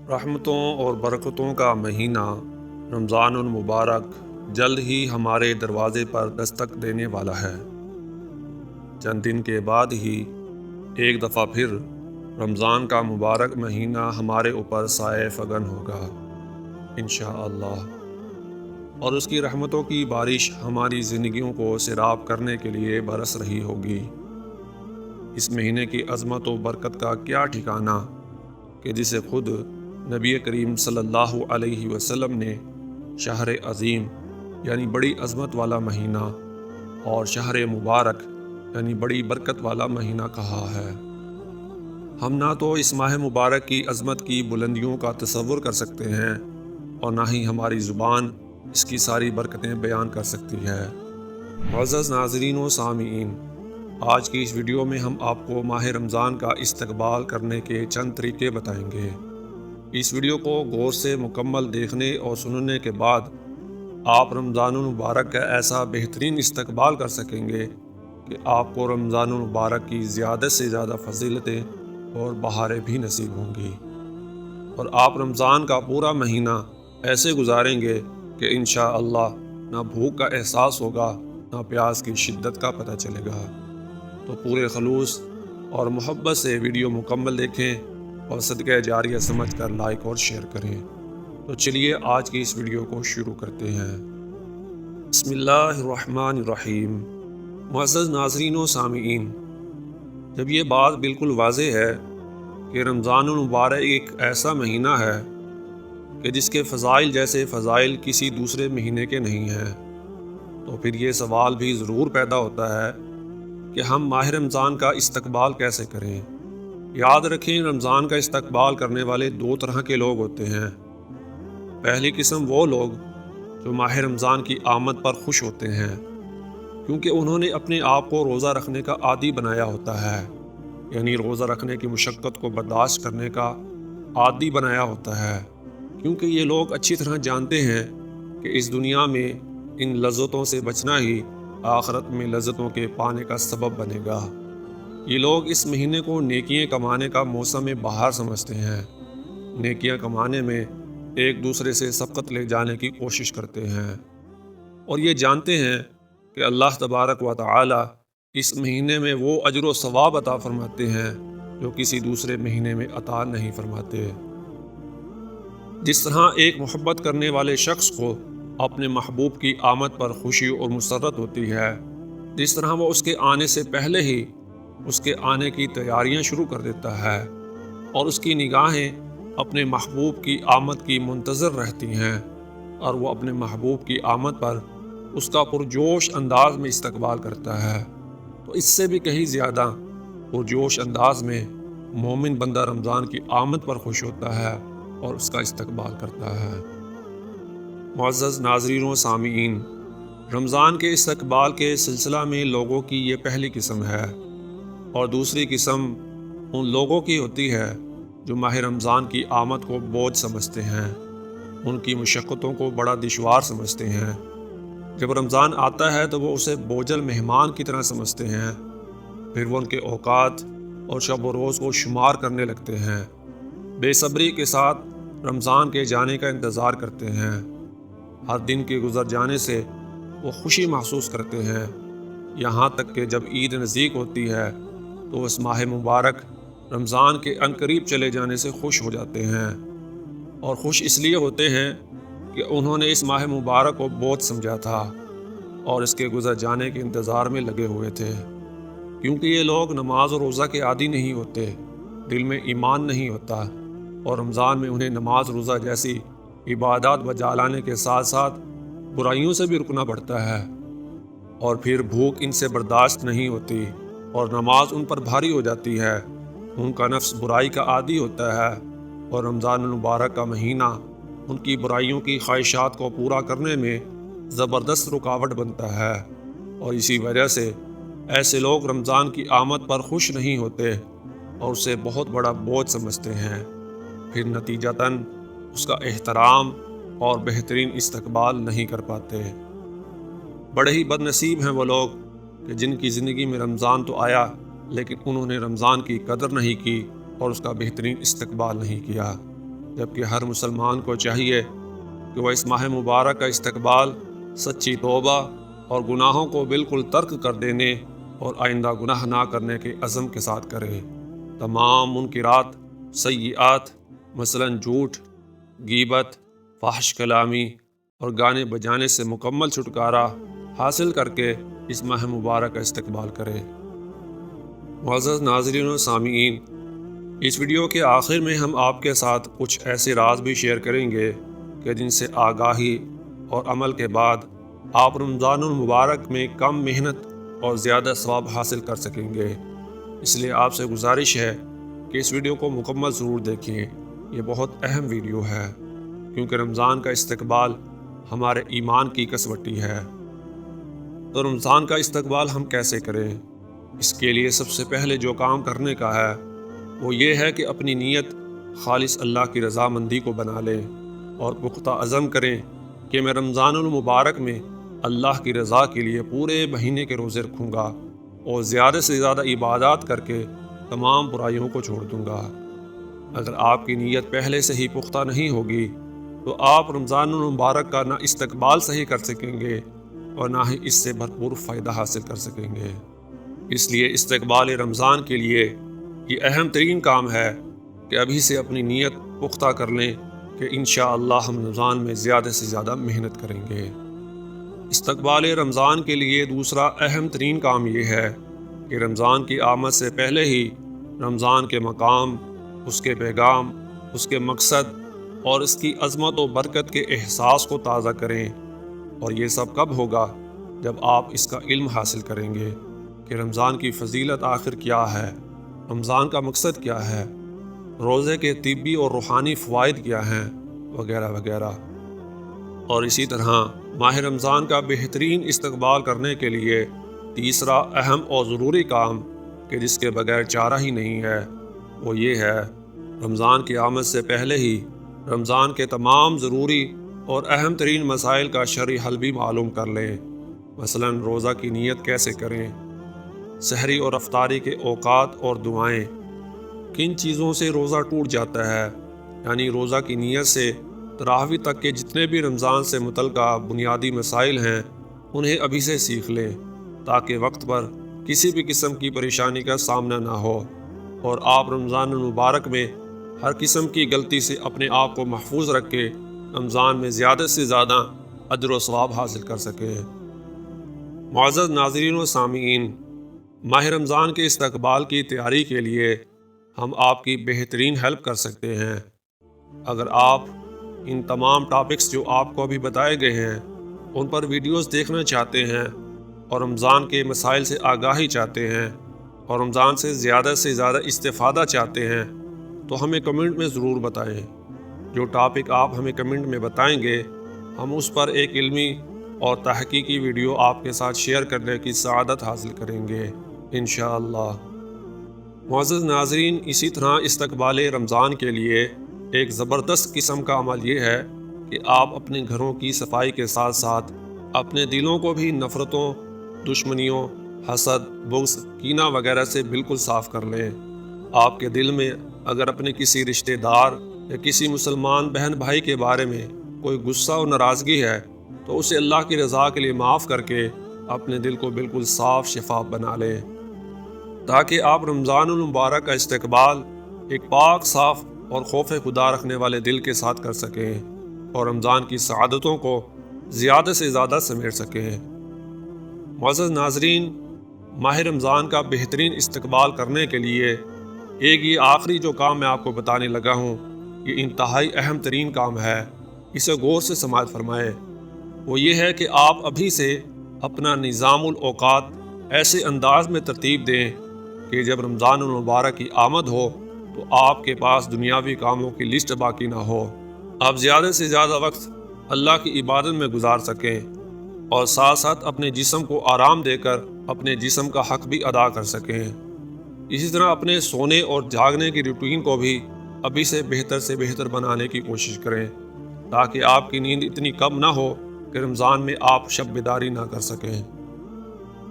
رحمتوں اور برکتوں کا مہینہ رمضان المبارک جلد ہی ہمارے دروازے پر دستک دینے والا ہے۔ چند دن کے بعد ہی ایک دفعہ پھر رمضان کا مبارک مہینہ ہمارے اوپر سائے فگن ہوگا انشاءاللہ، اور اس کی رحمتوں کی بارش ہماری زندگیوں کو سیراب کرنے کے لیے برس رہی ہوگی۔ اس مہینے کی عظمت و برکت کا کیا ٹھکانہ کہ جسے خود نبی کریم صلی اللہ علیہ وسلم نے شہر عظیم یعنی بڑی عظمت والا مہینہ اور شہر مبارک یعنی بڑی برکت والا مہینہ کہا ہے۔ ہم نہ تو اس ماہ مبارک کی عظمت کی بلندیوں کا تصور کر سکتے ہیں اور نہ ہی ہماری زبان اس کی ساری برکتیں بیان کر سکتی ہے۔ معزز ناظرین و سامعین، آج کی اس ویڈیو میں ہم آپ کو ماہ رمضان کا استقبال کرنے کے چند طریقے بتائیں گے۔ اس ویڈیو کو غور سے مکمل دیکھنے اور سننے کے بعد آپ رمضان المبارک کا ایسا بہترین استقبال کر سکیں گے کہ آپ کو رمضان المبارک کی زیادہ سے زیادہ فضیلتیں اور بہاریں بھی نصیب ہوں گی، اور آپ رمضان کا پورا مہینہ ایسے گزاریں گے کہ انشاءاللہ نہ بھوک کا احساس ہوگا نہ پیاس کی شدت کا پتہ چلے گا۔ تو پورے خلوص اور محبت سے ویڈیو مکمل دیکھیں اور صدقہ جاریہ سمجھ کر لائک اور شیئر کریں۔ تو چلیے آج کی اس ویڈیو کو شروع کرتے ہیں۔ بسم اللہ الرحمن الرحیم۔ معزز ناظرین و سامعین، جب یہ بات بالکل واضح ہے کہ رمضان المبارک ایک ایسا مہینہ ہے کہ جس کے فضائل جیسے فضائل کسی دوسرے مہینے کے نہیں ہیں، تو پھر یہ سوال بھی ضرور پیدا ہوتا ہے کہ ہم ماہ رمضان کا استقبال کیسے کریں۔ یاد رکھیں، رمضان کا استقبال کرنے والے دو طرح کے لوگ ہوتے ہیں۔ پہلی قسم وہ لوگ جو ماہ رمضان کی آمد پر خوش ہوتے ہیں، کیونکہ انہوں نے اپنے آپ کو روزہ رکھنے کا عادی بنایا ہوتا ہے، یعنی روزہ رکھنے کی مشقت کو برداشت کرنے کا عادی بنایا ہوتا ہے، کیونکہ یہ لوگ اچھی طرح جانتے ہیں کہ اس دنیا میں ان لذتوں سے بچنا ہی آخرت میں لذتوں کے پانے کا سبب بنے گا۔ یہ لوگ اس مہینے کو نیکیاں کمانے کا موسم بہار سمجھتے ہیں، نیکیاں کمانے میں ایک دوسرے سے سبقت لے جانے کی کوشش کرتے ہیں، اور یہ جانتے ہیں کہ اللہ تبارک و تعالی اس مہینے میں وہ اجر و ثواب عطا فرماتے ہیں جو کسی دوسرے مہینے میں عطا نہیں فرماتے۔ جس طرح ایک محبت کرنے والے شخص کو اپنے محبوب کی آمد پر خوشی اور مسرت ہوتی ہے، جس طرح وہ اس کے آنے سے پہلے ہی اس کے آنے کی تیاریاں شروع کر دیتا ہے اور اس کی نگاہیں اپنے محبوب کی آمد کی منتظر رہتی ہیں، اور وہ اپنے محبوب کی آمد پر اس کا پرجوش انداز میں استقبال کرتا ہے، تو اس سے بھی کہیں زیادہ پرجوش انداز میں مومن بندہ رمضان کی آمد پر خوش ہوتا ہے اور اس کا استقبال کرتا ہے۔ معزز ناظرین و سامعین، رمضان کے استقبال کے سلسلہ میں لوگوں کی یہ پہلی قسم ہے، اور دوسری قسم ان لوگوں کی ہوتی ہے جو ماہ رمضان کی آمد کو بوجھ سمجھتے ہیں، ان کی مشقتوں کو بڑا دشوار سمجھتے ہیں۔ جب رمضان آتا ہے تو وہ اسے بوجھل مہمان کی طرح سمجھتے ہیں، پھر وہ ان کے اوقات اور شب و روز کو شمار کرنے لگتے ہیں، بے صبری کے ساتھ رمضان کے جانے کا انتظار کرتے ہیں۔ ہر دن کے گزر جانے سے وہ خوشی محسوس کرتے ہیں، یہاں تک کہ جب عید نزدیک ہوتی ہے تو اس ماہ مبارک رمضان کے عنقریب چلے جانے سے خوش ہو جاتے ہیں، اور خوش اس لیے ہوتے ہیں کہ انہوں نے اس ماہ مبارک کو بوجھ سمجھا تھا اور اس کے گزر جانے کے انتظار میں لگے ہوئے تھے، کیونکہ یہ لوگ نماز اور روزہ کے عادی نہیں ہوتے، دل میں ایمان نہیں ہوتا، اور رمضان میں انہیں نماز روزہ جیسی عبادات بجا لانے کے ساتھ ساتھ برائیوں سے بھی رکنا پڑتا ہے، اور پھر بھوک ان سے برداشت نہیں ہوتی اور نماز ان پر بھاری ہو جاتی ہے، ان کا نفس برائی کا عادی ہوتا ہے، اور رمضان المبارک کا مہینہ ان کی برائیوں کی خواہشات کو پورا کرنے میں زبردست رکاوٹ بنتا ہے، اور اسی وجہ سے ایسے لوگ رمضان کی آمد پر خوش نہیں ہوتے اور اسے بہت بڑا بوجھ سمجھتے ہیں، پھر نتیجتاً اس کا احترام اور بہترین استقبال نہیں کر پاتے۔ بڑے ہی بد نصیب ہیں وہ لوگ کہ جن کی زندگی میں رمضان تو آیا لیکن انہوں نے رمضان کی قدر نہیں کی اور اس کا بہترین استقبال نہیں کیا۔ جبکہ ہر مسلمان کو چاہیے کہ وہ اس ماہ مبارک کا استقبال سچی توبہ اور گناہوں کو بالکل ترک کر دینے اور آئندہ گناہ نہ کرنے کے عزم کے ساتھ کرے۔ تمام منکرات، سیئات مثلاً جھوٹ، غیبت، فحش کلامی اور گانے بجانے سے مکمل چھٹکارا حاصل کر کے اس ماہ مبارک کا استقبال کرے۔ معزز ناظرین و سامعین، اس ویڈیو کے آخر میں ہم آپ کے ساتھ کچھ ایسے راز بھی شیئر کریں گے کہ جن سے آگاہی اور عمل کے بعد آپ رمضان المبارک میں کم محنت اور زیادہ ثواب حاصل کر سکیں گے۔ اس لیے آپ سے گزارش ہے کہ اس ویڈیو کو مکمل ضرور دیکھیں۔ یہ بہت اہم ویڈیو ہے کیونکہ رمضان کا استقبال ہمارے ایمان کی کسوٹی ہے۔ تو رمضان کا استقبال ہم کیسے کریں؟ اس کے لیے سب سے پہلے جو کام کرنے کا ہے وہ یہ ہے کہ اپنی نیت خالص اللہ کی رضامندی کو بنا لیں اور پختہ عزم کریں کہ میں رمضان المبارک میں اللہ کی رضا کے لیے پورے مہینے کے روزے رکھوں گا اور زیادہ سے زیادہ عبادات کر کے تمام برائیوں کو چھوڑ دوں گا۔ اگر آپ کی نیت پہلے سے ہی پختہ نہیں ہوگی تو آپ رمضان المبارک کا نہ استقبال صحیح کر سکیں گے اور نہ ہی اس سے بھرپور فائدہ حاصل کر سکیں گے۔ اس لیے استقبال رمضان کے لیے یہ اہم ترین کام ہے کہ ابھی سے اپنی نیت پختہ کر لیں کہ انشاءاللہ ہم رمضان میں زیادہ سے زیادہ محنت کریں گے۔ استقبال رمضان کے لیے دوسرا اہم ترین کام یہ ہے کہ رمضان کی آمد سے پہلے ہی رمضان کے مقام، اس کے پیغام، اس کے مقصد اور اس کی عظمت و برکت کے احساس کو تازہ کریں۔ اور یہ سب کب ہوگا؟ جب آپ اس کا علم حاصل کریں گے کہ رمضان کی فضیلت آخر کیا ہے، رمضان کا مقصد کیا ہے، روزے کے طبی اور روحانی فوائد کیا ہیں، وغیرہ وغیرہ۔ اور اسی طرح ماہ رمضان کا بہترین استقبال کرنے کے لیے تیسرا اہم اور ضروری کام کہ جس کے بغیر چارہ ہی نہیں ہے وہ یہ ہے رمضان کی آمد سے پہلے ہی رمضان کے تمام ضروری اور اہم ترین مسائل کا شرعی حل بھی معلوم کر لیں۔ مثلاً روزہ کی نیت کیسے کریں، سحری اور افطاری کے اوقات اور دعائیں، کن چیزوں سے روزہ ٹوٹ جاتا ہے، یعنی روزہ کی نیت سے تراویح تک کے جتنے بھی رمضان سے متعلقہ بنیادی مسائل ہیں انہیں ابھی سے سیکھ لیں تاکہ وقت پر کسی بھی قسم کی پریشانی کا سامنا نہ ہو اور آپ رمضان المبارک میں ہر قسم کی غلطی سے اپنے آپ کو محفوظ رکھ کے رمضان میں زیادہ سے زیادہ اجر و ثواب حاصل کر سکیں۔ معزز ناظرین و سامعین، ماہ رمضان کے استقبال کی تیاری کے لیے ہم آپ کی بہترین ہیلپ کر سکتے ہیں۔ اگر آپ ان تمام ٹاپکس جو آپ کو ابھی بتائے گئے ہیں ان پر ویڈیوز دیکھنا چاہتے ہیں اور رمضان کے مسائل سے آگاہی چاہتے ہیں اور رمضان سے زیادہ استفادہ چاہتے ہیں تو ہمیں کمنٹ میں ضرور بتائیں۔ جو ٹاپک آپ ہمیں کمنٹ میں بتائیں گے ہم اس پر ایک علمی اور تحقیقی ویڈیو آپ کے ساتھ شیئر کرنے کی سعادت حاصل کریں گے انشاءاللہ۔ معزز ناظرین، اسی طرح استقبال رمضان کے لیے ایک زبردست قسم کا عمل یہ ہے کہ آپ اپنے گھروں کی صفائی کے ساتھ ساتھ اپنے دلوں کو بھی نفرتوں، دشمنیوں، حسد، بغض، کینہ وغیرہ سے بالکل صاف کر لیں۔ آپ کے دل میں اگر اپنے کسی رشتہ دار یا کسی مسلمان بہن بھائی کے بارے میں کوئی غصہ و ناراضگی ہے تو اسے اللہ کی رضا کے لیے معاف کر کے اپنے دل کو بالکل صاف شفاف بنا لیں تاکہ آپ رمضان المبارک کا استقبال ایک پاک، صاف اور خوف خدا رکھنے والے دل کے ساتھ کر سکیں اور رمضان کی سعادتوں کو زیادہ سے زیادہ سمیٹ سکیں۔ معزز ناظرین، ماہ رمضان کا بہترین استقبال کرنے کے لیے ایک یہ آخری جو کام میں آپ کو بتانے لگا ہوں یہ انتہائی اہم ترین کام ہے، اسے غور سے سماعت فرمائیں۔ وہ یہ ہے کہ آپ ابھی سے اپنا نظام الاوقات ایسے انداز میں ترتیب دیں کہ جب رمضان المبارک کی آمد ہو تو آپ کے پاس دنیاوی کاموں کی لسٹ باقی نہ ہو، آپ زیادہ سے زیادہ وقت اللہ کی عبادت میں گزار سکیں اور ساتھ ساتھ اپنے جسم کو آرام دے کر اپنے جسم کا حق بھی ادا کر سکیں۔ اسی طرح اپنے سونے اور جاگنے کی روٹین کو بھی ابھی سے بہتر بنانے کی کوشش کریں تاکہ آپ کی نیند اتنی کم نہ ہو کہ رمضان میں آپ شب بیداری نہ کر سکیں،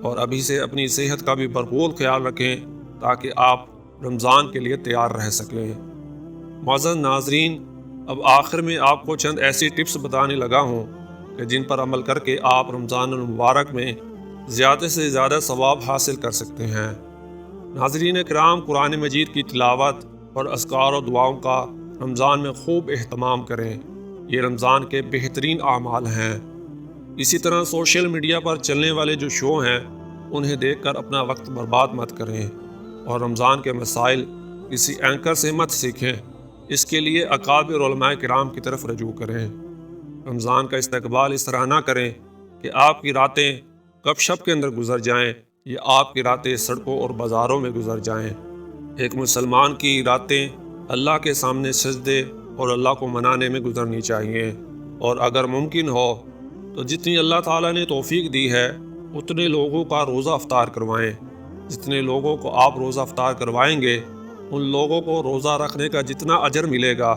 اور ابھی سے اپنی صحت کا بھی بھرپور خیال رکھیں تاکہ آپ رمضان کے لیے تیار رہ سکیں۔ معزز ناظرین، اب آخر میں آپ کو چند ایسی ٹپس بتانے لگا ہوں کہ جن پر عمل کر کے آپ رمضان المبارک میں زیادہ سے زیادہ ثواب حاصل کر سکتے ہیں۔ ناظرین کرام، قرآن مجید کی تلاوت اور اذکار و دعاؤں کا رمضان میں خوب اہتمام کریں، یہ رمضان کے بہترین اعمال ہیں۔ اسی طرح سوشل میڈیا پر چلنے والے جو شو ہیں انہیں دیکھ کر اپنا وقت برباد مت کریں، اور رمضان کے مسائل کسی اینکر سے مت سیکھیں، اس کے لیے اکابر علماء کرام کی طرف رجوع کریں۔ رمضان کا استقبال اس طرح نہ کریں کہ آپ کی راتیں گپ شپ کے اندر گزر جائیں یا آپ کی راتیں سڑکوں اور بازاروں میں گزر جائیں۔ ایک مسلمان کی راتیں اللہ کے سامنے سجدے اور اللہ کو منانے میں گزرنی چاہیے، اور اگر ممکن ہو تو جتنی اللہ تعالیٰ نے توفیق دی ہے اتنے لوگوں کا روزہ افطار کروائیں۔ جتنے لوگوں کو آپ روزہ افطار کروائیں گے ان لوگوں کو روزہ رکھنے کا جتنا اجر ملے گا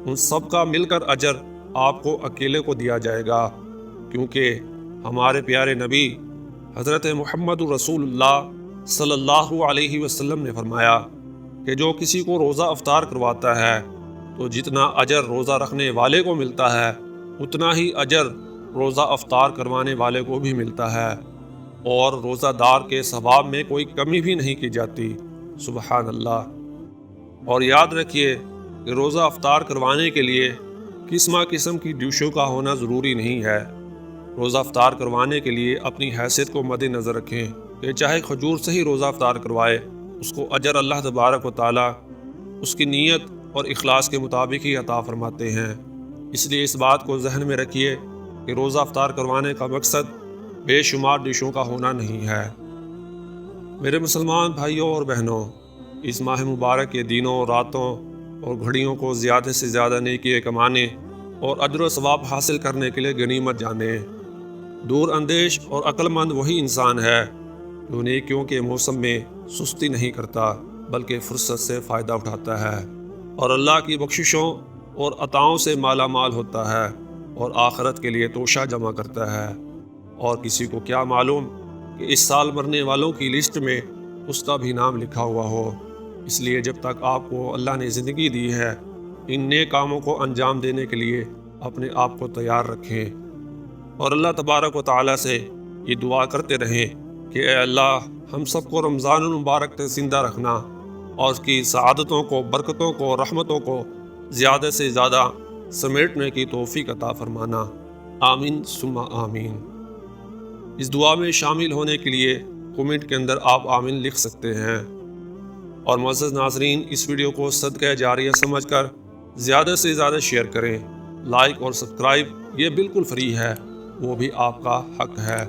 ان سب کا مل کر اجر آپ کو اکیلے کو دیا جائے گا، کیونکہ ہمارے پیارے نبی حضرت محمد رسول اللہ صلی اللہ علیہ وسلم نے فرمایا کہ جو کسی کو روزہ افطار کرواتا ہے تو جتنا اجر روزہ رکھنے والے کو ملتا ہے اتنا ہی اجر روزہ افطار کروانے والے کو بھی ملتا ہے، اور روزہ دار کے ثواب میں کوئی کمی بھی نہیں کی جاتی۔ سبحان اللہ۔ اور یاد رکھیے کہ روزہ افطار کروانے کے لیے قسم کی ڈشوں کا ہونا ضروری نہیں ہے۔ روزہ افطار کروانے کے لیے اپنی حیثیت کو مد نظر رکھیں کہ چاہے کھجور سے ہی روزہ افطار کروائے اس کو اجر اللہ تبارک و تعالیٰ اس کی نیت اور اخلاص کے مطابق ہی عطا فرماتے ہیں۔ اس لیے اس بات کو ذہن میں رکھیے کہ روزہ افطار کروانے کا مقصد بے شمار ڈشوں کا ہونا نہیں ہے۔ میرے مسلمان بھائیوں اور بہنوں، اس ماہ مبارک کے دنوں، راتوں اور گھڑیوں کو زیادہ سے زیادہ نیکی کمانے اور اجر و ثواب حاصل کرنے کے لیے غنیمت جانیں۔ دور اندیش اور عقل مند وہی انسان ہے جو نیکیوں کے موسم میں سستی نہیں کرتا بلکہ فرصت سے فائدہ اٹھاتا ہے، اور اللہ کی بخششوں اور عطاؤں سے مالا مال ہوتا ہے، اور آخرت کے لیے توشہ جمع کرتا ہے۔ اور کسی کو کیا معلوم کہ اس سال مرنے والوں کی لسٹ میں اس کا بھی نام لکھا ہوا ہو۔ اس لیے جب تک آپ کو اللہ نے زندگی دی ہے ان نیک کاموں کو انجام دینے کے لیے اپنے آپ کو تیار رکھیں، اور اللہ تبارک و تعالیٰ سے یہ دعا کرتے رہیں کہ اے اللہ ہم سب کو رمضان المبارک تک زندہ رکھنا اور اس کی سعادتوں کو، برکتوں کو، رحمتوں کو زیادہ سے زیادہ سمیٹنے کی توفیق عطا فرمانا۔ آمین ثم آمین۔ اس دعا میں شامل ہونے کے لیے کومنٹ کے اندر آپ آمین لکھ سکتے ہیں۔ اور معزز ناظرین، اس ویڈیو کو صدقہ جاریہ سمجھ کر زیادہ سے زیادہ شیئر کریں۔ لائک اور سبسکرائب یہ بالکل فری ہے، وہ بھی آپ کا حق ہے۔